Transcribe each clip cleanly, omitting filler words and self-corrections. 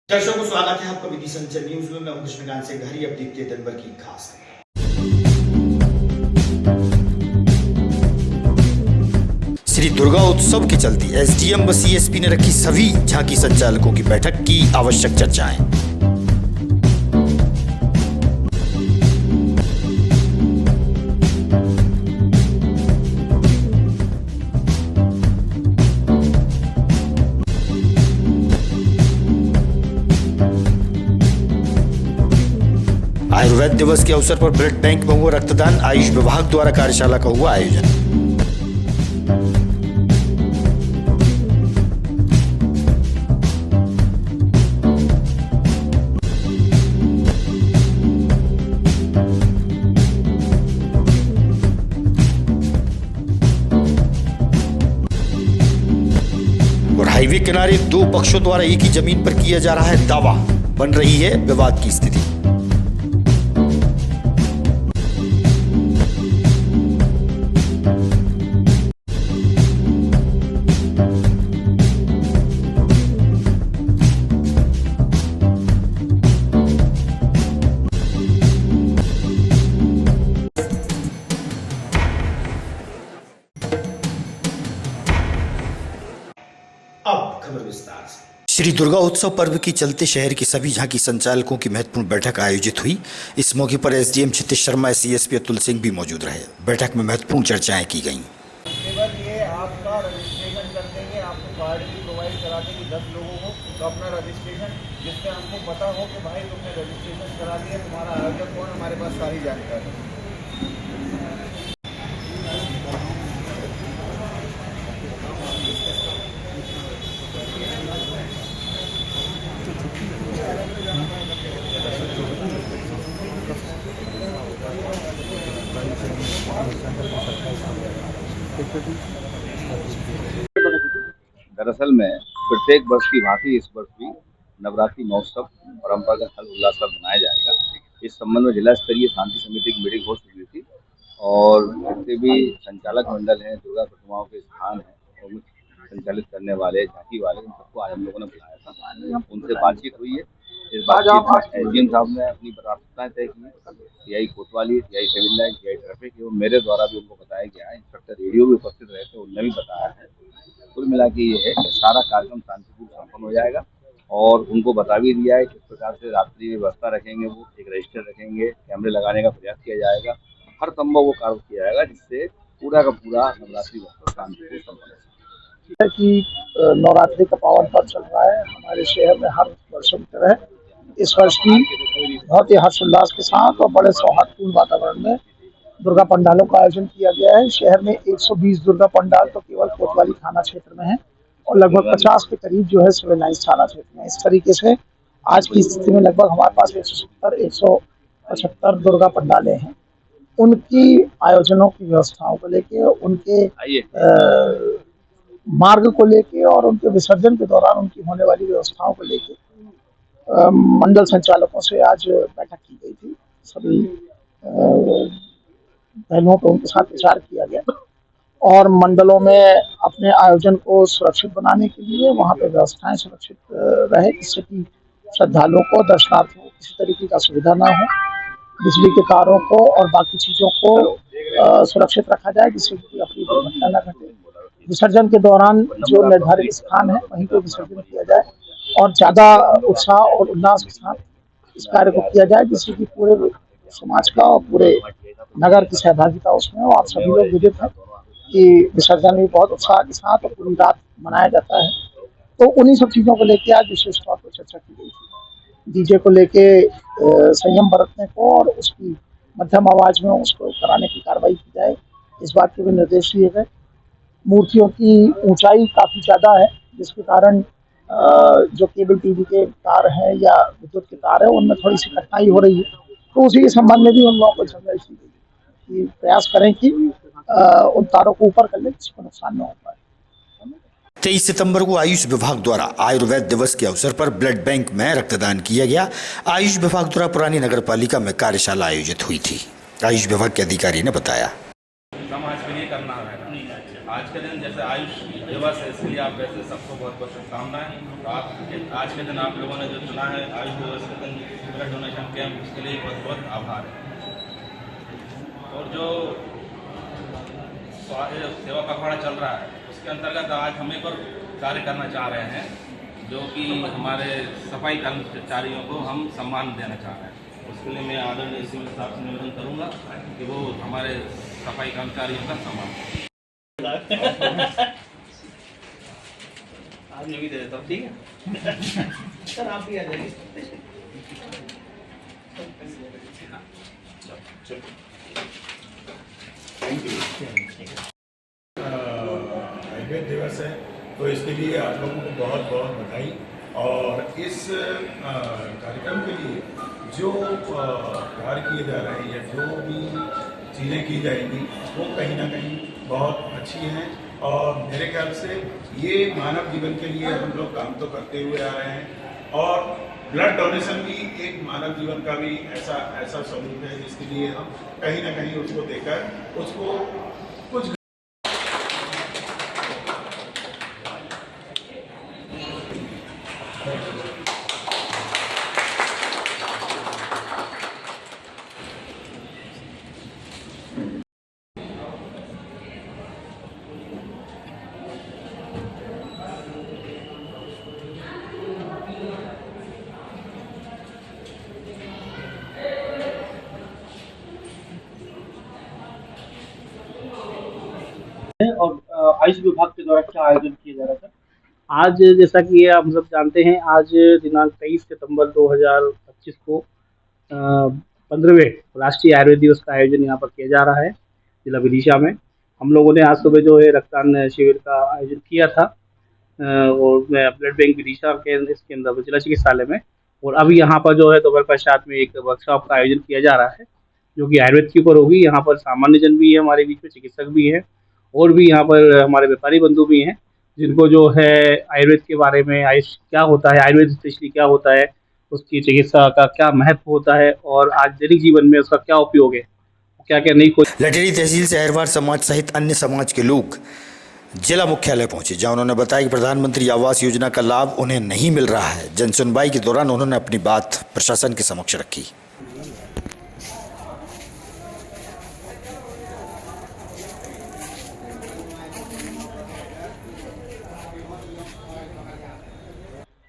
दर्शकों को स्वागत है आपका विधि संचर न्यूज में। मैं हूं कृष्णकांत से घरी। अब देखते हैं दिन भर की खास खबरें। श्री दुर्गा उत्सव के चलते एसडीएम व सीएसपी ने रखी सभी झांकी संचालकों की बैठक की आवश्यक चर्चाएं। आयुर्वेद दिवस के अवसर पर ब्लड बैंक में हुआ रक्तदान। आयुष विभाग द्वारा कार्यशाला का हुआ आयोजन। और हाईवे किनारे दो पक्षों द्वारा एक ही जमीन पर किया जा रहा है दावा। बन रही है विवाद की स्थिति। अब खबर विस्तार से। श्री दुर्गा उत्सव पर्व के चलते शहर के सभी झांकी संचालकों की महत्वपूर्ण बैठक आयोजित हुई। इस मौके पर एसडीएम क्षितिज शर्मा, सीएसपी अतुल सिंह भी मौजूद रहे। बैठक में महत्वपूर्ण चर्चाएं की गईं। केवल ये आपका रजिस्ट्रेशन कर देंगे, आपको कार्ड भी प्रोवाइड करा देंगे 10 लोगों को, तो अपना रजिस्ट्रेशन जिससे हमको पता हो कि भाई तुमने रजिस्ट्रेशन करा दिया, तुम्हारा आयोजक कौन, हमारे पास सारी जानकारी। दरअसल में प्रत्येक वर्ष की भांति इस वर्ष भी नवरात्रि महोत्सव परंपरागत हल उल्लास से मनाया जाएगा। इस संबंध में जिला स्तरीय शांति समिति की मीटिंग हो चुकी थी और जितने भी संचालक मंडल हैं, दुर्गा प्रतिमाओं के स्थान हैं और संचालित करने वाले झांकी वाले, उन सबको आज हम लोगों ने बुलाया था। उनसे बातचीत हुई है। इस बातचीत में एसडीएम साहब ने अपनी प्राथमिकताएं तय की, सीआई कोतवाली, CI civil line, CI traffic, एवं मेरे द्वारा भी उनको बताया गया है। इंस्पेक्टर रेडियो भी उपस्थित रहे थे, उन्होंने भी बताया है। कुल मिला के ये है कि सारा कार्यक्रम शांतिपूर्ण संपन्न हो जाएगा और उनको बता भी दिया है किस प्रकार से रात्रि में व्यवस्था रखेंगे, वो एक रजिस्टर रखेंगे, कैमरे लगाने का प्रयास किया जाएगा, हर संभव वो कार्य किया जाएगा जिससे पूरा का पूरा नवरात्रि महोत्सव शांतिपूर्ण संपन्न हो। कि नवरात्रि का पावन पर्व चल रहा है हमारे शहर में हर वर्ष की तरह इस वर्ष भी बहुत ही हर्षोल्लास के साथ और बड़े सौहार्दपूर्ण वातावरण में दुर्गा पंडालों का आयोजन किया गया है। शहर में 120 दुर्गा पंडाल तो केवल कोतवाली थाना क्षेत्र में है और लगभग 50 के करीब जो है सिविल लाइंस थाना क्षेत्र में। इस तरीके से आज की स्थिति में लगभग हमारे पास 170-175 दुर्गा पंडालें हैं। उनकी आयोजनों की व्यवस्थाओं को लेके, उनके मार्ग को लेके और उनके विसर्जन के दौरान उनकी होने वाली व्यवस्थाओं को लेके मंडल संचालकों से आज बैठक की गई थी। सभी पहलुओं पर उनके साथ विचार किया गया और मंडलों में अपने आयोजन को सुरक्षित बनाने के लिए वहाँ पे व्यवस्थाएं सुरक्षित रहे, जिससे कि श्रद्धालुओं को, दर्शनार्थियों को किसी तरीके का सुविधा ना हो। बिजली के तारों को और बाकी चीज़ों को सुरक्षित रखा जाए जिससे कि अपनी दुर्घटना न घटे। विसर्जन के दौरान जो निर्धारित स्थान है वहीं पर विसर्जन किया जाए और ज़्यादा उत्साह और उल्लास के साथ इस कार्य को किया जाए जिससे कि पूरे समाज का और पूरे नगर की सहभागिता उसमें हो। आप सभी लोग विदित हैं कि विसर्जन भी बहुत उत्साह के साथ और पूरी रात मनाया जाता है। तो उन्हीं सब चीज़ों को लेके आज विशेष तौर पर चर्चा की गई थी। डीजे को लेके संयम बरतने को और उसकी मध्यम आवाज़ में उसको कराने की कार्रवाई की जाए, इस बात के भी निर्देश दिए गए। मूर्तियों की ऊंचाई काफ़ी ज़्यादा है जिसके कारण जो केबल टीवी के तार हैं या विद्युत के तार है उनमें थोड़ी सी कठिनाई हो रही है। तो उसी के संबंध में भी उन लोगों को समझाइश दी गई कि प्रयास करें कि उन तारों को ऊपर कर लें जिसको नुकसान न हो पाए। 23 सितंबर को आयुष विभाग द्वारा आयुर्वेद दिवस के अवसर पर ब्लड बैंक में रक्तदान किया गया। आयुष विभाग द्वारा पुरानी नगर पालिका में कार्यशाला आयोजित हुई थी। आयुष विभाग के अधिकारी ने बताया, समाज के लिए करना है। आज के दिन जैसे आयुष दिवस है, इसके लिए आप वैसे सबको बहुत बहुत शुभकामनाएं। तो आप आज के दिन आप लोगों ने जो चुना है आयुष दिवस के दिन ब्लड डोनेशन कैंप, उसके लिए बहुत बहुत आभार है। और जो सेवा पखवाड़ा चल रहा है उसके अंतर्गत आज हम एक और कार्य करना चाह रहे हैं, जो कि हमारे सफाई कर्मचारियों को हम सम्मान देना चाह रहे हैं। उसके लिए मैं आदरणीय सिविल साहब से निवेदन करूँगा कि वो हमारे सफाई कर्मचारियों का सम्मान आज मैं भी दे देता हूँ, ठीक है सर, आप भी आ जाइए। आयुर्वेद दिवस है तो इसके लिए आप लोगों को बहुत बहुत बधाई। और इस कार्यक्रम के लिए जो कार्य किए जा रहे हैं या जो भी चीज़ें की जाएंगी वो कहीं ना कहीं बहुत अच्छी हैं। और मेरे ख्याल से ये मानव जीवन के लिए हम लोग काम तो करते हुए आ रहे हैं, और ब्लड डोनेशन भी एक मानव जीवन का भी ऐसा स्वरूप है जिसके लिए हम कहीं ना कहीं उसको देकर उसको कुछ और आयुष विभाग के द्वारा क्या आयोजन किया जा रहा था? आज जैसा कि हम सब जानते हैं, आज दिनांक 23 सितंबर 2025 को 15वें राष्ट्रीय आयुर्वेद दिवस का आयोजन यहाँ पर किया जा रहा है जिला विदिशा में। हम लोगों ने आज सुबह जो है रक्तदान शिविर का आयोजन किया था और ब्लड बैंक विदिशा के इसके अंदर जिला चिकित्सालय में। और अभी यहाँ पर जो है दोपहर पश्चात में एक वर्कशॉप का आयोजन किया जा रहा है जो कि आयुर्वेद के ऊपर होगी। यहाँ पर सामान्य जन भी है, हमारे बीच में चिकित्सक भी हैं और भी यहाँ पर हमारे व्यापारी बंधु भी हैं, जिनको जो है आयुर्वेद के बारे में, आयुष क्या होता है, आयुर्वेद स्पेशली क्या होता है, उसकी चिकित्सा का क्या महत्व होता है और आज दैनिक जीवन में उसका क्या उपयोग है, क्या क्या नहीं। लटेरी तहसील से अहरवार समाज सहित अन्य समाज के लोग जिला मुख्यालय पहुंचे, जहां उन्होंने बताया कि प्रधानमंत्री आवास योजना का लाभ उन्हें नहीं मिल रहा है। जन सुनवाई के दौरान उन्होंने अपनी बात प्रशासन के समक्ष रखी।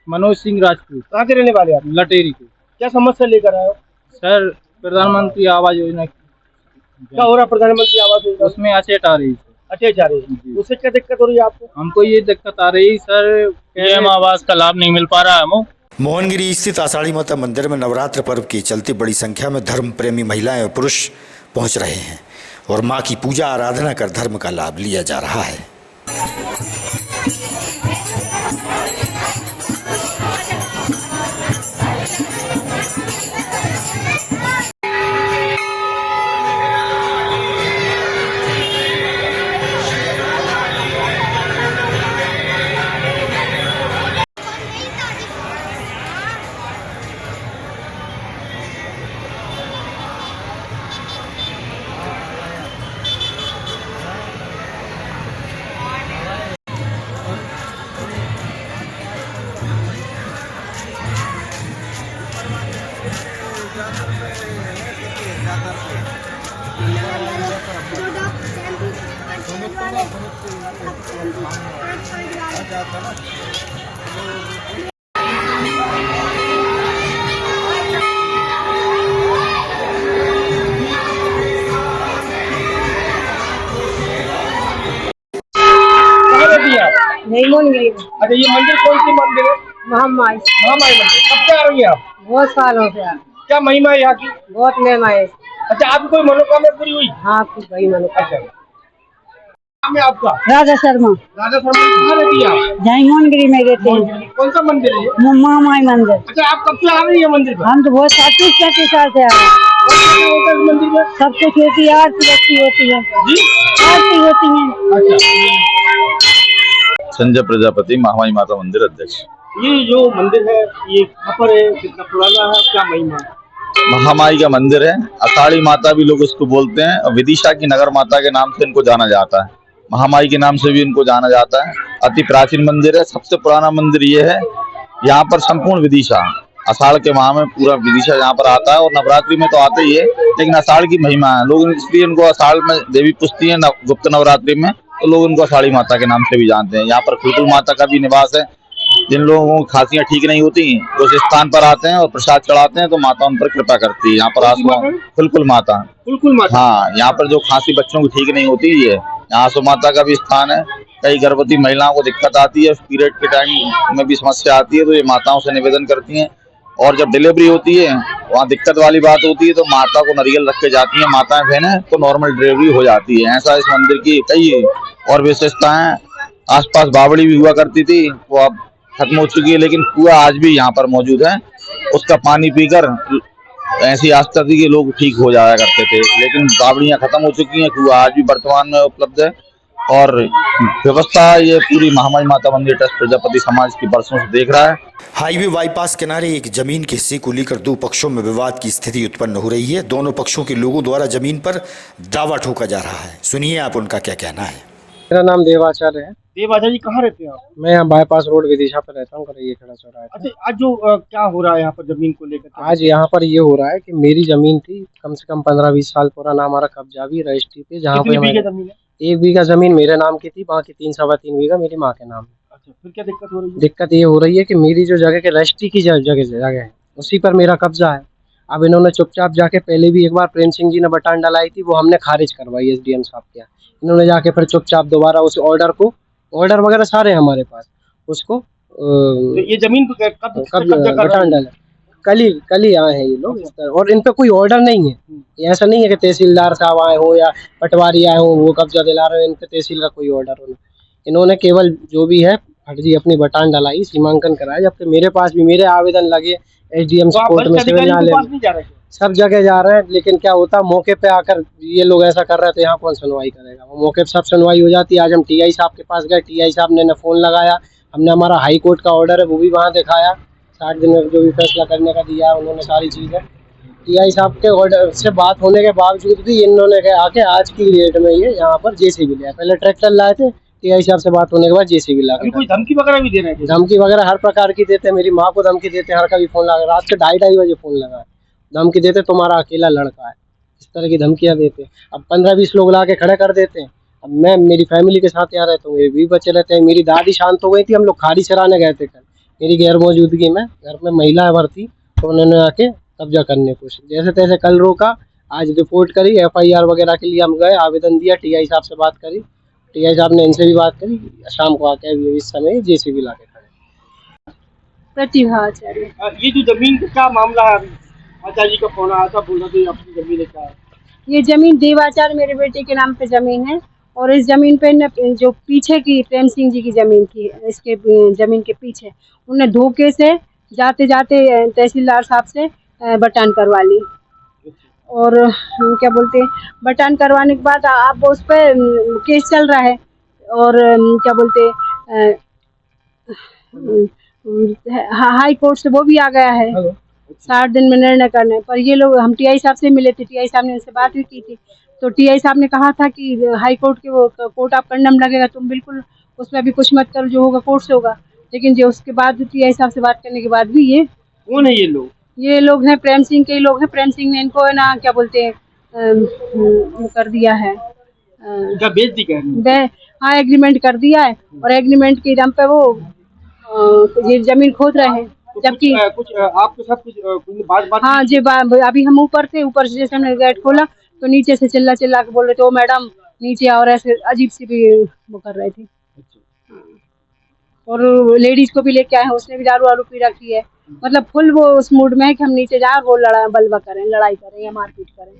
मनोज सिंह राजपूत। कहाँ के रहने वाले आप? लटेरी के। क्या समस्या लेकर आए हो? सर, प्रधानमंत्री आवास योजना क्या हो रहा है प्रधानमंत्री आवास योजना? उसमें अचेट आ रही है। अटैच आ रही है, उससे क्या दिक्कत हो रही है आपको? हमको ये दिक्कत आ रही सर, पीएम आवास का लाभ नहीं मिल पा रहा है हमको। मोहनगिरी स्थित आषाढ़ी माता मंदिर में नवरात्र पर्व के चलते बड़ी संख्या में धर्म प्रेमी महिलाएं और पुरुष पहुंच रहे हैं और मां की पूजा आराधना कर धर्म का लाभ लिया जा रहा है। नहीं मोहनगिरी। अच्छा, ये मंदिर कौन सी मंदिर है? महामाई मंदिर। कब से आ रही है आप? बहुत सालों से। क्या महिमा है यहाँ की? बहुत महिमा है। अच्छा, आपकी कोई मनोकामना पूरी हुई? हाँ, कुछ भाई मनोकामना। नाम है आपका? राजा शर्मा। राजा शर्मा कहाँ रहती है आप? जय मोहनगिरी में रहते हैं। कौन सा मंदिर है ये? महामाई मंदिर। अच्छा, आप कब से आ रही है मंदिर पर? हम तो बहुत 35 साल से आ रहे हैं। मंदिर में सब कुछ होती है, आरती होती है जी, आरती होती है। अच्छा। संजय प्रजापति, महामाई माता मंदिर अध्यक्ष। ये जो मंदिर है ये कहाँ पर है, कितना पुराना है, क्या महिमा है? महामाई का मंदिर है, आषाढ़ी माता भी लोग उसको बोलते हैं और विदिशा की नगर माता के नाम से इनको जाना जाता है। महामाई के नाम से भी इनको जाना जाता है। अति प्राचीन मंदिर है, सबसे पुराना मंदिर ये है। यहाँ पर संपूर्ण विदिशा आषाढ़ के माह में पूरा विदिशा यहाँ पर आता है, और नवरात्रि में तो आता ही है, लेकिन आषाढ़ की महिमा है। लोग इसलिए इनको आषाढ़ में देवी पूजती है, गुप्त नवरात्रि में तो लोग इनको आषाढ़ी माता के नाम से भी जानते हैं। यहाँ पर खुलकुल माता का भी निवास है। जिन लोगों को खांसियां ठीक नहीं होती वो इस स्थान पर आते हैं और प्रसाद चढ़ाते हैं तो माता उन पर कृपा करती है। यहाँ पर आसमान खुलकुल माता, हाँ, यहाँ पर जो खांसी बच्चों की ठीक नहीं होती है, यहाँ आसो माता का भी स्थान है। कई गर्भवती महिलाओं को दिक्कत आती है, पीरियड के टाइम में भी समस्या आती है, तो ये माताओं से निवेदन करती हैं। और जब डिलीवरी होती है वहाँ दिक्कत वाली बात होती है तो माता को नारियल रख के जाती है माताएं बहनें, तो नॉर्मल डिलीवरी हो जाती है। ऐसा इस मंदिर की कई और विशेषताएं। आसपास बावड़ी भी हुआ करती थी, वो अब खत्म हो चुकी है, लेकिन कुआं आज भी यहाँ पर मौजूद है। उसका पानी पीकर ऐसी आस्था थी कि लोग ठीक हो जाया करते थे, लेकिन बावड़ियाँ खत्म हो चुकी हैं। कुआं आज भी वर्तमान में उपलब्ध है। और व्यवस्था ये पूरी महामाई माता मंदिर ट्रस्ट प्रजापति समाज की बरसों से देख रहा है। हाईवे बाईपास किनारे एक जमीन के हिस्से को लेकर दो पक्षों में विवाद की स्थिति उत्पन्न हो रही है। दोनों पक्षों के लोगों द्वारा जमीन पर दावा ठोका जा रहा है। सुनिए आप उनका क्या कहना है। मेरा नाम देवाचार्य है। देवाचार्य जी कहाँ रहते हैं आप? मैं यहाँ बाईपास रोड विदिशा पर रहता हूँ, ये खड़ा चौराहा है। अच्छा, आज जो क्या हो रहा है यहाँ पर जमीन को लेकर? आज यहाँ पर ये हो रहा है कि मेरी जमीन थी, कम से कम 15-20 साल पुराना हमारा कब्जा भी रजिस्ट्री पे, जहाँ पे बीघा जमीन है? 1 बीघा जमीन मेरे नाम की थी, बाकी 3-3.25 बीघा मेरी माँ के नाम है। अच्छा, फिर क्या दिक्कत हो रही है? दिक्कत ये हो रही है कि मेरी जो जगह के रजिस्ट्री की जगह है उसी पर मेरा कब्जा है। अब इन्होंने चुपचाप जाके पहले भी एक बार प्रेम सिंह जी ने बटान डलाई थी, वो हमने खारिज करवाई SDM साहब के यहाँ। इन्होंने जाके फिर चुपचाप दोबारा उस ऑर्डर वगैरह सारे हमारे पास, उसको तो ये जमीन कब बटान डाला। कल ही आए हैं ये लोग, और इन पे कोई ऑर्डर नहीं है। ये ऐसा नहीं है कि तहसीलदार साहब आए हो या पटवारी आए हो वो कब्जा दिला रहे हो, इन पे तहसील का कोई ऑर्डर हो। इन्होंने केवल जो भी है फर्जी अपनी बटान डलाई, सीमांकन कराया, जबकि मेरे पास भी मेरे आवेदन लगे SDM कोर्ट में, सिविल न्यायालय, सब जगह जा रहे हैं। लेकिन क्या होता, मौके पे आकर ये लोग ऐसा कर रहे थे, यहाँ कौन सुनवाई करेगा। वो मौके पे सब सुनवाई हो जाती है। आज हम TI साहब के पास गए, TI साहब ने फोन लगाया, हमने हमारा हाई कोर्ट का ऑर्डर है वो भी वहाँ दिखाया, 60 दिन में जो भी फैसला करने का दिया उन्होंने सारी चीज़ें। TI साहब के ऑर्डर से बात होने के बावजूद भी इन्होंने आके आज की डेट में ये यहाँ पर JCB लिया। पहले ट्रैक्टर लाए थे, TI साहब से बात होने के बाद JCB ला के। कोई धमकी वगैरह भी दे रहे हैं? धमकी वगैरह हर प्रकार की देते हैं। मेरी माँ को धमकी देते हैं, हर कभी फोन लगा, रात के 2:30 बजे फोन लगा, धमकी देते तुम्हारा अकेला लड़का है, इस तरह की धमकियां देते हैं। अब 15-20 लोग ला के खड़े कर देते हैं। अब मैं मेरी फैमिली के साथ यहाँ रहता हूँ, ये भी बच्चे रहते हैं। मेरी दादी शांत हो गई थी, हम लोग खाड़ी चराने गए थे कल, मेरी गैर मौजूदगी में घर में महिला भर थी, तो उन्होंने आके कब्जा करने की कोशिश, जैसे तैसे कल रोका, आज रिपोर्ट करी, FIR वगैरह के लिए हम गए, आवेदन दिया, TI साहब से बात करी, TI साहब ने इनसे भी बात करी, शाम को आके इस समय JCB ला के खड़े। प्रतिभा आचार्य। ये जो जमीन का क्या मामला है? आचार्य जी का फोन आया था, बोल रहे थे अपनी जमीन क्या है? ये जमीन देवाचार्य मेरे बेटे के नाम पे जमीन है, और इस जमीन पे न जो पीछे की प्रेम सिंह जी की जमीन थी, इसके जमीन के पीछे उन्होंने धोखे से जाते जाते तहसीलदार साहब से बटान करवा ली। और क्या बोलते हैं, बटान करवाने के बाद अब उस पर केस चल रहा है, और क्या बोलते हाई कोर्ट से वो भी आ गया है 60 दिन में निर्णय करने पर। ये लोग, हम TI साहब से मिले थे, TI साहब ने उनसे बात भी की थी, तो TI साहब ने कहा था कि हाई कोर्ट के वो कोर्ट ऑफ कंडम लगेगा, तुम बिल्कुल उसमें भी कुछ मत करो, जो होगा कोर्ट से होगा। लेकिन जो उसके बाद TI साहब से बात करने के बाद भी ये कौन है ये लोग? ये लोग हैं प्रेम सिंह के लोग हैं। प्रेम सिंह ने इनको है ना क्या बोलते हैं कर दिया है, क्या बेच दी क्या? हाँ, एग्रीमेंट कर दिया है, और एग्रीमेंट के दम पे वो ये जमीन खोद रहे हैं, जबकि कुछ आपके साथ कुछ बात हाँ जी, अभी हम ऊपर थे, ऊपर से जैसे हमने गेट खोला तो नीचे से चिल्ला के बोल रहे थे, ओ मैडम नीचे आओ, ऐसे अजीब सी भी वो कर रहे थे। और लेडीज को भी लेके आए हैं, उसने भी दारू वारू पी रखी है, मतलब फुल वो उस मूड में है कि हम नीचे जाए, वो बलवा करें, लड़ाई करें या मारपीट करें।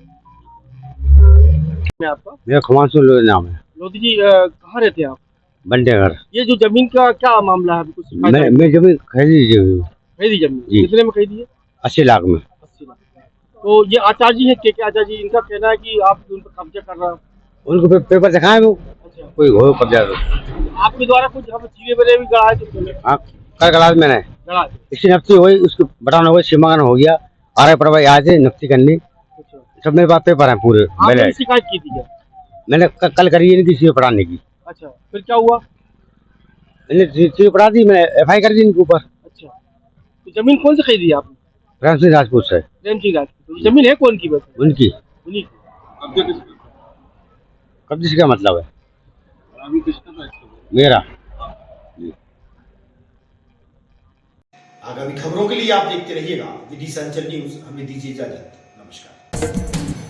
आपका? मेरा खुमानसु लोधी नाम है। लोधी जी कहाँ रहते हैं आप? बंडेघर। ये जो जमीन का क्या मामला है? कुछ मैं जमीन खरीदी जमीन कितने में खरीदी है? 80 लाख में। 80 लाख। तो ये आचार्य जी है के आचार्य जी, इनका कहना है कि आप उन पर कब्जा कर रहा है। उनको पेपर दिखाए वो। अच्छा। कोई हो कब्जा तो आपके द्वारा कुछ चीजें बने भी गड़ा है? हाँ, कल क्लास मैंने गड़ा इसकी नफ्ती हुई, उसको बटान हो गई, सीमांकन हो गया, RI प्रभाई आज नफ्ती करनी, सब मेरे पास पेपर है पूरे। शिकायत की थी क्या? मैंने कल करी है किसी को पढ़ाने की। अच्छा, फिर क्या हुआ? इन्हें अपराधी में FI कर दी इनके ऊपर। अच्छा, तो जमीन कौन से खरीदी आपने? प्रेम सिंह राजपूत से। प्रेम सिंह राजपूत। तो जमीन है कौन की? बता। उनकी। उन्हीं की। कब्जे का मतलब है अभी किसका? मेरा। आगामी खबरों के लिए आप देखते रहिएगा विधि संचल न्यूज। हमें दीजिए इजाजत। नमस्कार।